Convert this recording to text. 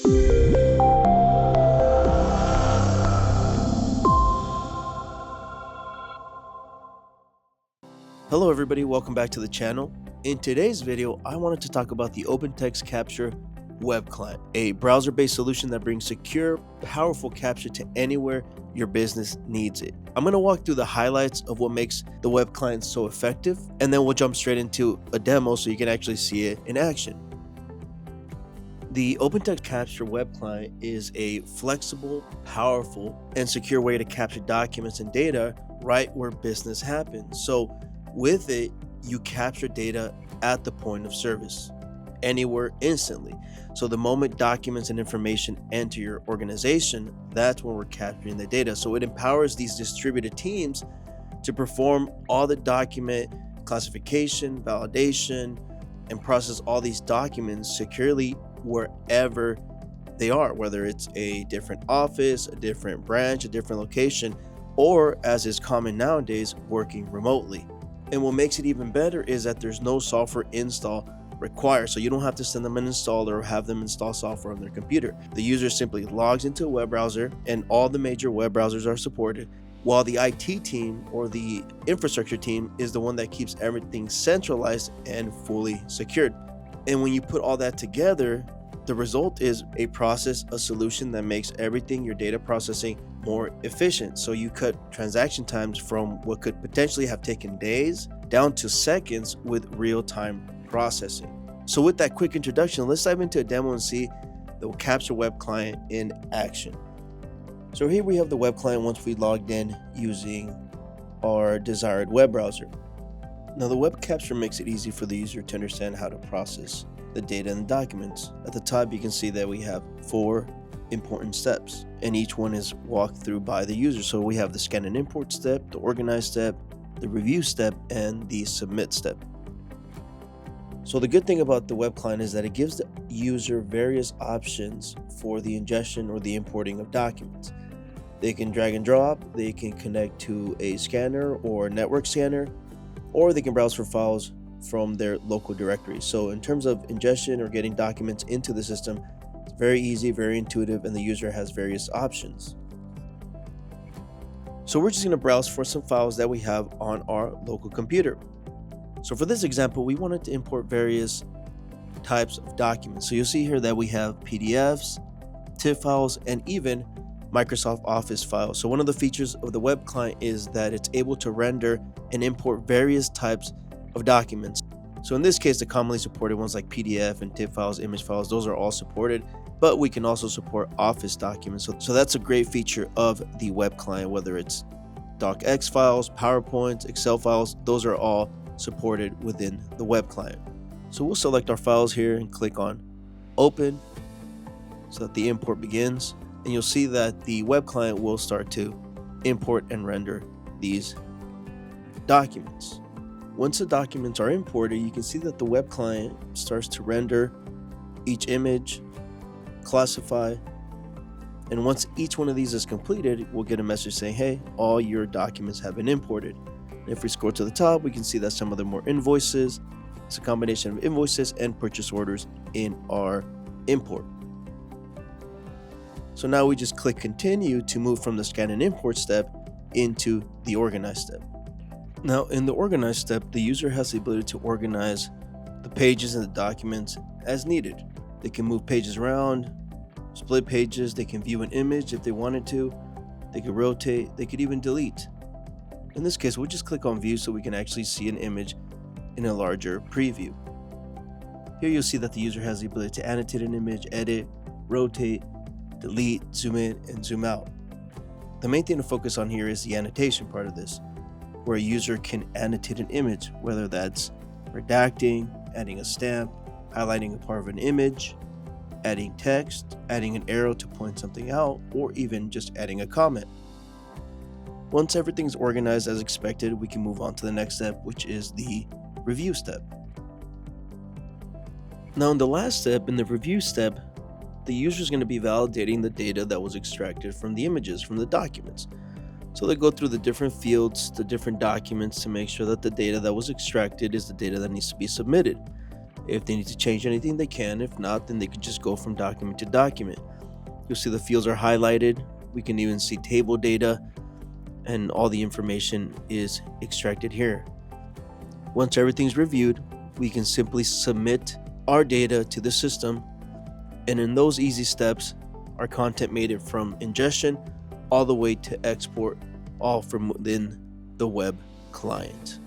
Hello everybody, welcome back to the channel. In today's video, I wanted to talk about the OpenText Capture Web Client, a browser-based solution that brings secure, powerful capture to anywhere your business needs it. I'm going to walk through the highlights of what makes the web client so effective, and then we'll jump straight into a demo so you can actually see it in action. The OpenText Capture Web Client is a flexible, powerful, and secure way to capture documents and data right where business happens. So with it, you capture data at the point of service, anywhere, instantly. So the moment documents and information enter your organization, that's when we're capturing the data. So it empowers these distributed teams to perform all the document classification, validation, and process all these documents securely wherever they are, whether it's a different office, a different branch, a different location, or, as is common nowadays, working remotely. And what makes it even better is that there's no software install required, so you don't have to send them an installer or have them install software on their computer. The user simply logs into a web browser, and all the major web browsers are supported, while the IT team or the infrastructure team is the one that keeps everything centralized and fully secured. And when you put all that together, the result is a solution that makes everything your data processing more efficient. So you cut transaction times from what could potentially have taken days down to seconds with real-time processing. So with that quick introduction, let's dive into a demo and see the Capture Web Client in action. So here we have the web client once we logged in using our desired web browser. Now the web capture makes it easy for the user to understand how to process the data and documents. At the top, you can see that we have 4 important steps, and each one is walked through by the user. So we have the scan and import step, the organize step, the review step, and the submit step. So the good thing about the web client is that it gives the user various options for the ingestion or the importing of documents. They can drag and drop, they can connect to a scanner or network scanner, or they can browse for files from their local directory. So in terms of ingestion or getting documents into the system, it's very easy, very intuitive, and the user has various options. So we're just going to browse for some files that we have on our local computer. So for this example, we wanted to import various types of documents. So you'll see here that we have PDFs, TIFF files, and even Microsoft Office files. So one of the features of the web client is that it's able to render and import various types of documents. So in this case, the commonly supported ones like PDF and TIFF files, image files, those are all supported, but we can also support Office documents. So that's a great feature of the web client, whether it's docx files, PowerPoint, Excel files, those are all supported within the web client. So we'll select our files here and click on open so that the import begins, and you'll see that the web client will start to import and render these documents. Once the documents are imported, you can see that the web client starts to render each image, classify, and once each one of these is completed, we'll get a message saying, hey, all your documents have been imported. And if we scroll to the top, we can see that some of them are invoices. It's a combination of invoices and purchase orders in our import. So now we just click continue to move from the scan and import step into the organize step. Now in the organize step, the user has the ability to organize the pages and the documents as needed. They can move pages around, split pages, they can view an image if they wanted to, they could rotate, they could even delete. In this case, we'll just click on view so we can actually see an image in a larger preview. Here you'll see that the user has the ability to annotate an image, edit, rotate, delete, zoom in, and zoom out. The main thing to focus on here is the annotation part of this, where a user can annotate an image, whether that's redacting, adding a stamp, highlighting a part of an image, adding text, adding an arrow to point something out, or even just adding a comment. Once everything's organized as expected, we can move on to the next step, which is the review step. Now in the last step, in the review step, the user is going to be validating the data that was extracted from the images, from the documents. So they go through the different fields, the different documents to make sure that the data that was extracted is the data that needs to be submitted. If they need to change anything, they can. If not, then they can just go from document to document. You'll see the fields are highlighted. We can even see table data, and all the information is extracted here. Once everything's reviewed, we can simply submit our data to the system, and in those easy steps, our content made it from ingestion all the way to export, all from within the web client.